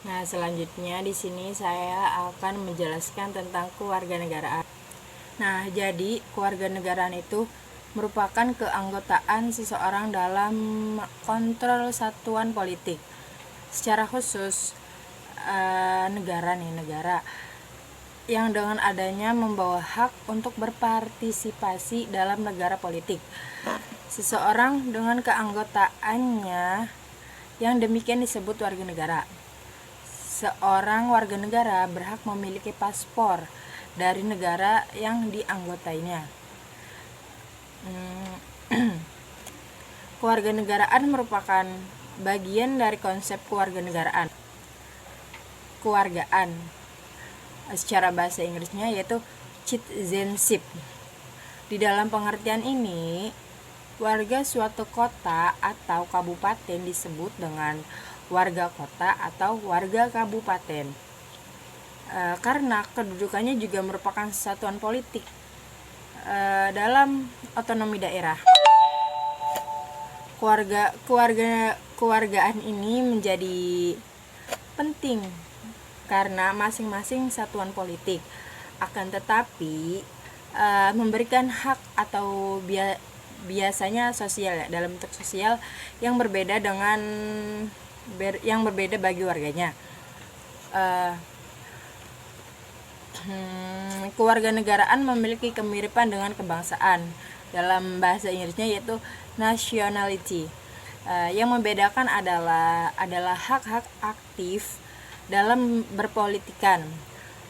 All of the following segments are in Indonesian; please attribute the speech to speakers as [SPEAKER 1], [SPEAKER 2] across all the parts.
[SPEAKER 1] Nah, selanjutnya di sini saya akan menjelaskan tentang kewarganegaraan. Nah, jadi kewarganegaraan itu merupakan keanggotaan seseorang dalam kontrol satuan politik. Secara khusus, negara yang dengan adanya membawa hak untuk berpartisipasi dalam negara politik. Seseorang dengan keanggotaannya yang demikian disebut warga negara. Seorang warga negara berhak memiliki paspor dari negara yang dianggotainya. Kewarganegaraan merupakan bagian dari konsep kewarganegaraan. Kewargaan secara bahasa Inggrisnya yaitu citizenship. Di dalam pengertian ini, warga suatu kota atau kabupaten disebut dengan warga kota atau warga kabupaten. Karena kedudukannya juga merupakan satuan politik dalam otonomi daerah. Kewargaan ini menjadi penting karena masing-masing satuan politik akan tetapi memberikan hak atau biasanya sosial dalam bentuk sosial yang berbeda bagi warganya. Kewarganegaraan memiliki kemiripan dengan kebangsaan dalam bahasa Inggrisnya yaitu nationality. Yang membedakan adalah hak-hak aktif dalam berpolitikan.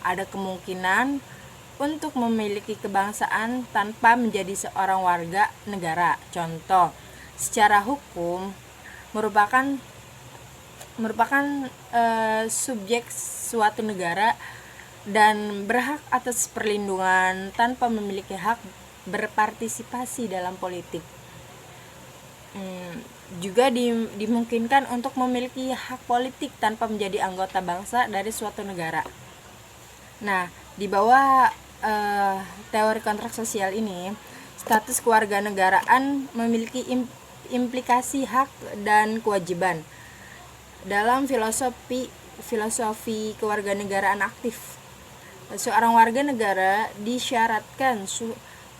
[SPEAKER 1] Ada kemungkinan untuk memiliki kebangsaan tanpa menjadi seorang warga negara. Contoh, secara hukum merupakan subjek suatu negara dan berhak atas perlindungan tanpa memiliki hak berpartisipasi dalam politik. Juga dimungkinkan untuk memiliki hak politik tanpa menjadi anggota bangsa dari suatu negara. Nah, di bawah teori kontrak sosial ini, status kewarganegaraan memiliki implikasi hak dan kewajiban. Dalam filosofi kewarganegaraan aktif, seorang warga negara disyaratkan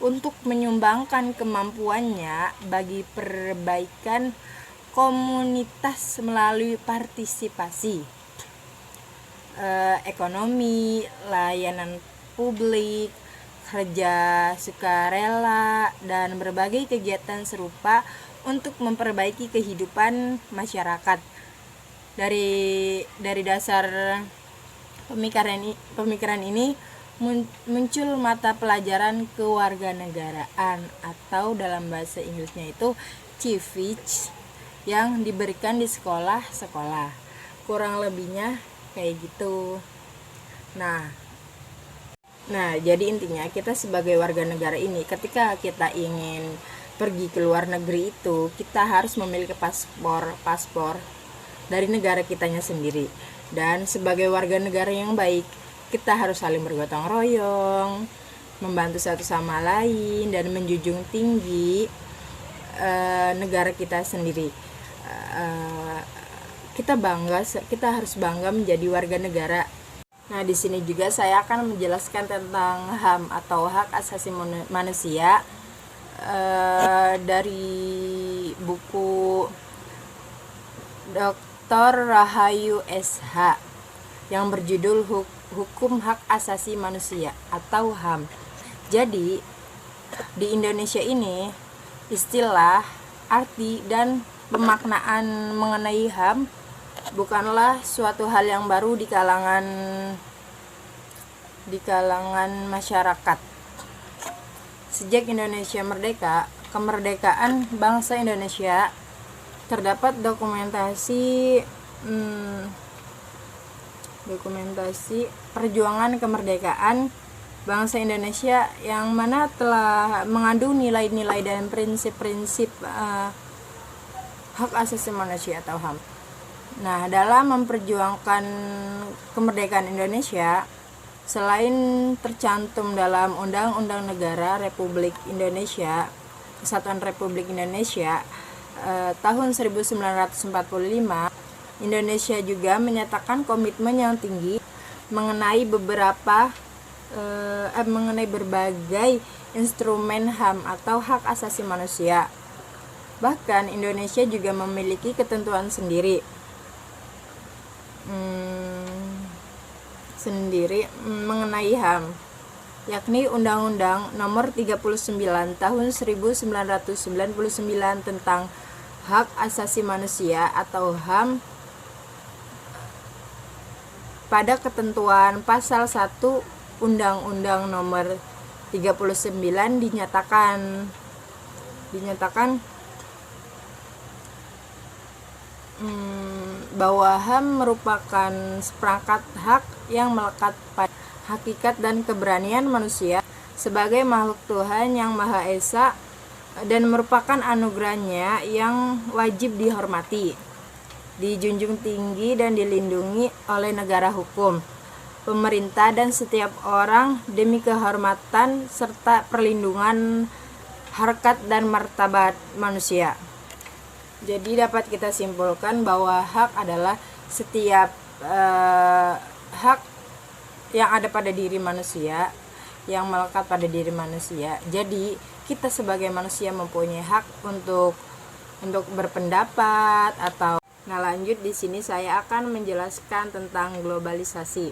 [SPEAKER 1] untuk menyumbangkan kemampuannya bagi perbaikan komunitas melalui partisipasi ekonomi, layanan publik, kerja sukarela, dan berbagai kegiatan serupa untuk memperbaiki kehidupan masyarakat. Dari dasar pemikiran ini muncul mata pelajaran kewarganegaraan atau dalam bahasa Inggrisnya itu civics yang diberikan di sekolah-sekolah. Kurang lebihnya kayak gitu. Nah, jadi intinya kita sebagai warga negara ini ketika kita ingin pergi ke luar negeri itu kita harus memiliki paspor dari negara kitanya sendiri. Dan sebagai warga negara yang baik, kita harus saling bergotong royong, membantu satu sama lain, dan menjunjung tinggi negara kita sendiri. Kita harus bangga menjadi warga negara. Nah, di sini juga saya akan menjelaskan tentang HAM atau hak asasi manusia dari buku Dr. Rahayu SH yang berjudul Hukum Hak Asasi Manusia atau HAM. Jadi, di Indonesia ini istilah, arti, dan pemaknaan mengenai HAM bukanlah suatu hal yang baru di kalangan masyarakat. Sejak Indonesia merdeka, kemerdekaan bangsa Indonesia, terdapat dokumentasi perjuangan kemerdekaan bangsa Indonesia yang mana telah mengandung nilai-nilai dan prinsip-prinsip hak asasi manusia atau HAM. Nah, dalam memperjuangkan kemerdekaan Indonesia, selain tercantum dalam Undang-Undang Negara Republik Indonesia, Kesatuan Republik Indonesia tahun 1945, Indonesia juga menyatakan komitmen yang tinggi mengenai mengenai berbagai instrumen HAM atau hak asasi manusia. Bahkan Indonesia juga memiliki ketentuan sendiri mengenai HAM, yakni Undang-Undang Nomor 39 Tahun 1999 tentang Hak Asasi Manusia atau HAM. Pada ketentuan pasal 1 Undang-Undang Nomor 39 dinyatakan bahwa HAM merupakan seperangkat hak yang melekat pada hakikat dan keberanian manusia sebagai makhluk Tuhan yang Maha Esa dan merupakan anugerahnya yang wajib dihormati, dijunjung tinggi dan dilindungi oleh negara hukum, pemerintah dan setiap orang demi kehormatan serta perlindungan harkat dan martabat manusia. Jadi dapat kita simpulkan bahwa hak adalah setiap hak yang ada pada diri manusia, yang melekat pada diri manusia. Jadi kita sebagai manusia mempunyai hak untuk berpendapat atau. Nah, lanjut di sini saya akan menjelaskan tentang globalisasi.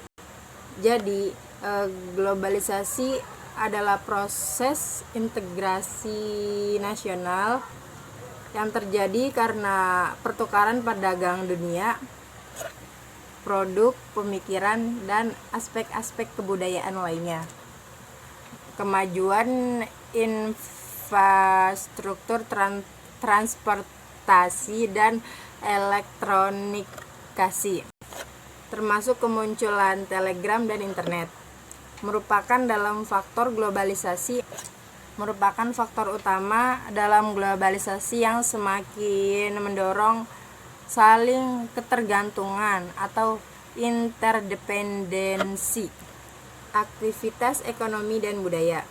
[SPEAKER 1] Jadi globalisasi adalah proses integrasi nasional yang terjadi karena pertukaran perdagangan dunia, produk, pemikiran, dan aspek-aspek kebudayaan lainnya. Kemajuan infrastruktur transportasi dan elektronikasi, termasuk kemunculan telegram dan internet, merupakan faktor utama dalam globalisasi yang semakin mendorong saling ketergantungan atau interdependensi aktivitas ekonomi dan budaya.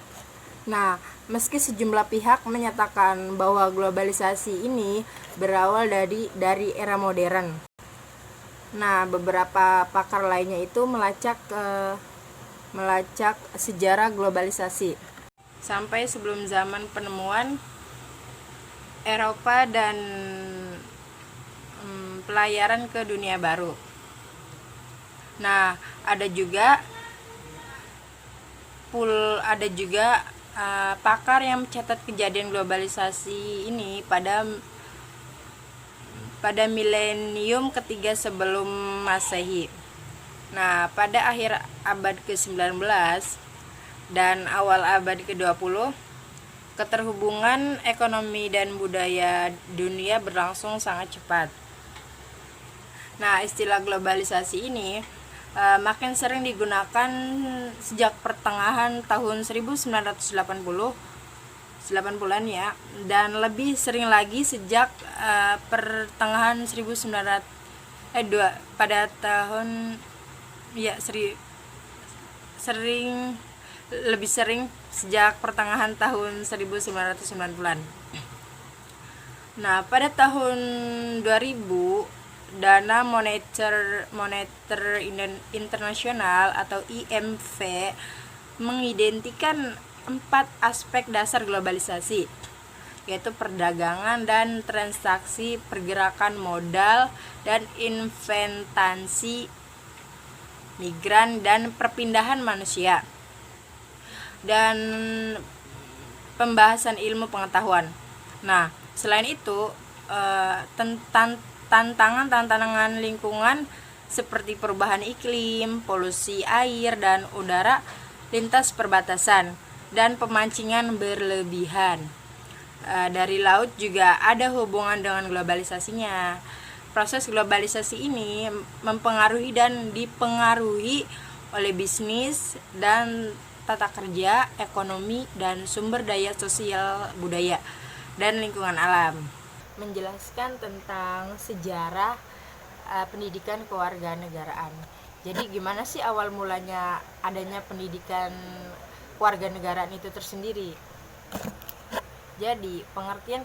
[SPEAKER 1] Nah, meski sejumlah pihak menyatakan bahwa globalisasi ini berawal dari era modern. Nah, beberapa pakar lainnya itu melacak sejarah globalisasi sampai sebelum zaman penemuan Eropa dan pelayaran ke dunia baru. Nah, ada juga pakar yang mencatat kejadian globalisasi ini pada milenium ketiga sebelum Masehi. Nah, pada akhir abad ke-19 dan awal abad ke-20, keterhubungan ekonomi dan budaya dunia berlangsung sangat cepat. Nah, istilah globalisasi ini makin sering digunakan sejak pertengahan tahun 1980-an ya, dan lebih sering lagi sejak pertengahan 1900 pada tahun ya lebih sering sejak pertengahan tahun 1990-an. Nah, pada tahun 2000, Dana Moneter Internasional atau IMF mengidentikan 4 aspek dasar globalisasi, yaitu perdagangan dan transaksi, pergerakan modal dan investasi, migran dan perpindahan manusia, dan pembahasan ilmu pengetahuan. Nah, selain itu tantangan lingkungan seperti perubahan iklim, polusi air dan udara, lintas perbatasan, dan pemancingan berlebihan dari laut juga ada hubungan dengan globalisasinya. Proses globalisasi ini mempengaruhi dan dipengaruhi oleh bisnis dan tata kerja, ekonomi, dan sumber daya sosial, budaya, dan lingkungan alam. Menjelaskan tentang sejarah pendidikan kewarganegaraan. Jadi gimana sih awal mulanya adanya pendidikan kewarganegaraan itu tersendiri? Jadi pengertian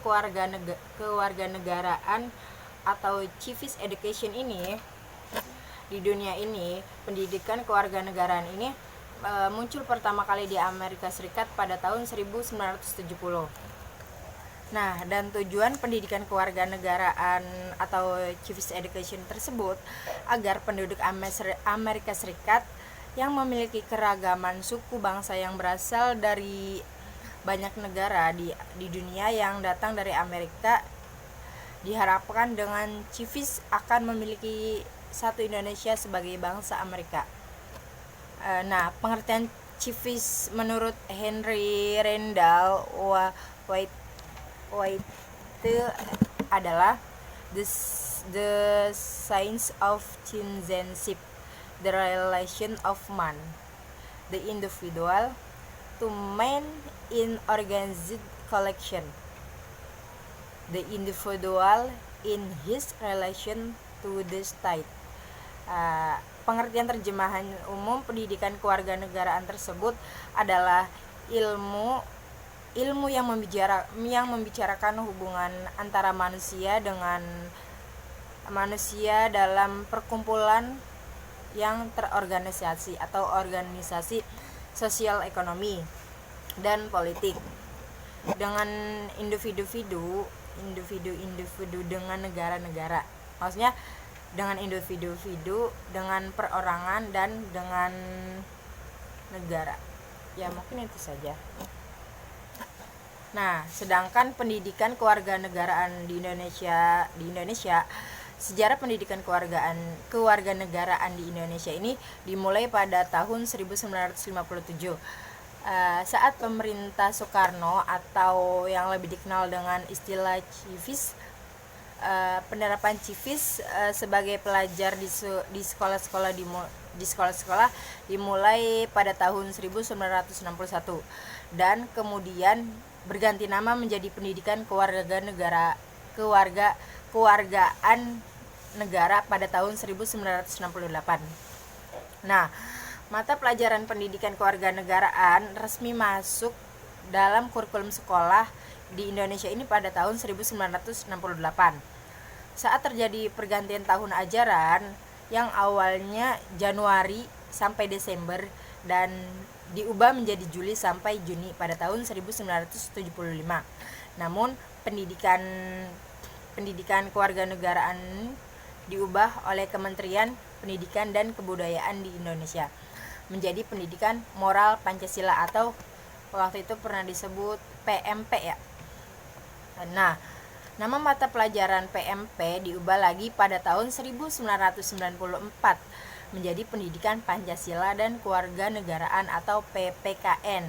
[SPEAKER 1] kewarganegaraan atau civic education ini di dunia ini, pendidikan kewarganegaraan ini muncul pertama kali di Amerika Serikat pada tahun 1970. Nah, dan tujuan pendidikan kewarganegaraan atau civic education tersebut agar penduduk Amerika Serikat yang memiliki keragaman suku bangsa yang berasal dari banyak negara di dunia yang datang dari Amerika, diharapkan dengan civic akan memiliki satu Indonesia sebagai bangsa Amerika. Nah, pengertian civic menurut Henry Randall White adalah the science of citizenship, the relation of man, the individual to man in organized collection, the individual in his relation to the state. Pengertian terjemahan umum pendidikan kewarganegaraan tersebut adalah ilmu yang membicarakan hubungan antara manusia dengan manusia dalam perkumpulan yang terorganisasi atau organisasi sosial, ekonomi, dan politik, dengan individu dengan negara-negara. Maksudnya dengan individu, dengan perorangan, dan dengan negara. Ya, mungkin itu saja. Nah, sedangkan pendidikan kewarganegaraan di Indonesia, sejarah pendidikan kewarganegaraan di Indonesia ini dimulai pada tahun 1957. Saat pemerintah Soekarno atau yang lebih dikenal dengan istilah civis, penerapan civis sebagai pelajar di sekolah-sekolah dimulai pada tahun 1961 dan kemudian berganti nama menjadi pendidikan kewargaan negara pada tahun 1968. Nah, mata pelajaran pendidikan kewarganegaraan resmi masuk dalam kurikulum sekolah di Indonesia ini pada tahun 1968. Saat terjadi pergantian tahun ajaran yang awalnya Januari sampai Desember dan diubah menjadi Juli sampai Juni pada tahun 1975. Namun pendidikan kewarganegaraan diubah oleh Kementerian Pendidikan dan Kebudayaan di Indonesia menjadi pendidikan moral Pancasila atau waktu itu pernah disebut PMP ya. Nah, nama mata pelajaran PMP diubah lagi pada tahun 1994 menjadi pendidikan Pancasila dan Kewarganegaraan atau PPKN.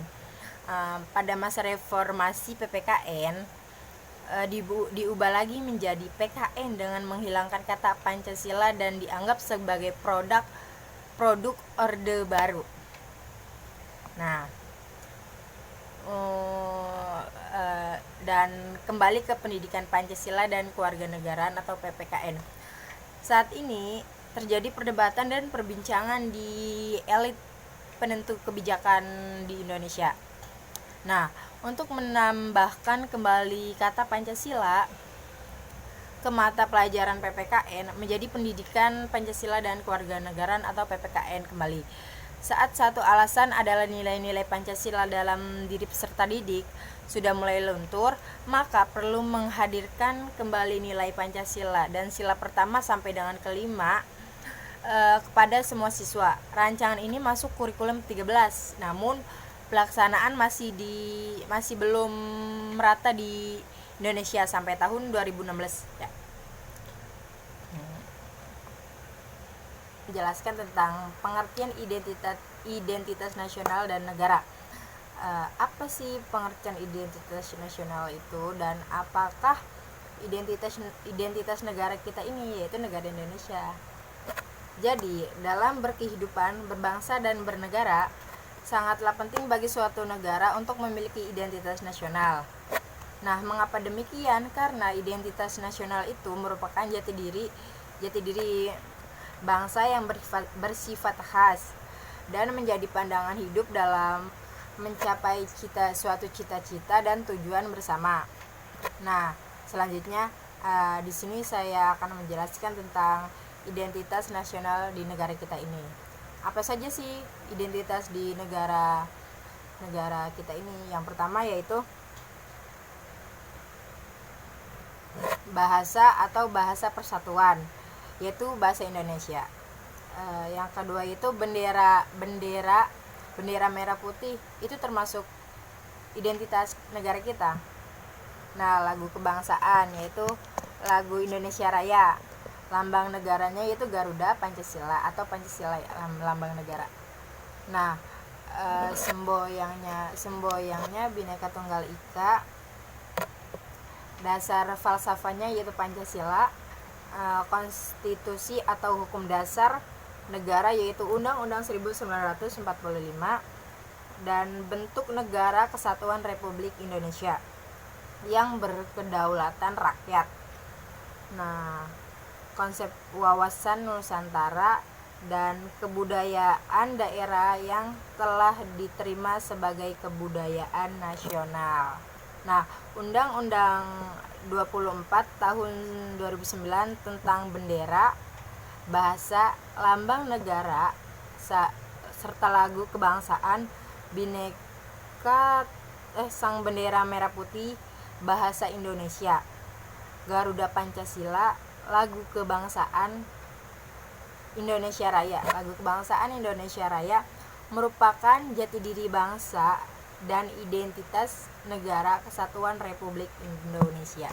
[SPEAKER 1] Pada masa reformasi PPKN diubah lagi menjadi PKN dengan menghilangkan kata Pancasila dan dianggap sebagai produk Orde Baru. Nah, dan kembali ke pendidikan Pancasila dan Kewarganegaraan atau PPKN. Saat ini terjadi perdebatan dan perbincangan di elit penentu kebijakan di Indonesia. Nah, untuk menambahkan kembali kata Pancasila ke mata pelajaran PPKN menjadi pendidikan Pancasila dan Kewarganegaraan atau PPKN kembali. Saat satu alasan adalah nilai-nilai Pancasila dalam diri peserta didik sudah mulai luntur, maka perlu menghadirkan kembali nilai Pancasila dan sila pertama sampai dengan kelima kepada semua siswa. Rancangan ini masuk kurikulum 13, namun pelaksanaan masih belum merata di Indonesia sampai tahun 2016 ya. Menjelaskan tentang pengertian identitas nasional dan negara. Apa sih pengertian identitas nasional itu dan apakah identitas negara kita ini, yaitu negara Indonesia. Jadi, dalam berkehidupan, berbangsa dan bernegara, sangatlah penting bagi suatu negara untuk memiliki identitas nasional. Nah, mengapa demikian? Karena identitas nasional itu merupakan jati diri bangsa yang bersifat khas dan menjadi pandangan hidup dalam mencapai suatu cita-cita dan tujuan bersama. Nah, selanjutnya Di sini saya akan menjelaskan tentang identitas nasional di negara kita ini. Apa saja sih identitas di negara kita ini? Yang pertama yaitu bahasa atau bahasa persatuan, yaitu bahasa Indonesia. Yang kedua itu bendera merah putih, itu termasuk identitas negara kita. Nah, lagu kebangsaan yaitu lagu Indonesia Raya. Lambang negaranya yaitu Garuda Pancasila atau Pancasila lambang negara. Nah, semboyangnya Bhinneka Tunggal Ika. Dasar falsafahnya yaitu Pancasila. Konstitusi atau hukum dasar negara yaitu Undang-Undang 1945, dan bentuk negara Kesatuan Republik Indonesia yang berkedaulatan rakyat. Nah, konsep wawasan Nusantara dan kebudayaan daerah yang telah diterima sebagai kebudayaan nasional. Nah, Undang-Undang 24 tahun 2009 tentang bendera, bahasa, lambang negara, serta lagu kebangsaan Sang Bendera Merah Putih, bahasa Indonesia, Garuda Pancasila, lagu kebangsaan Indonesia Raya. Lagu kebangsaan Indonesia Raya merupakan jati diri bangsa dan identitas negara Kesatuan Republik Indonesia.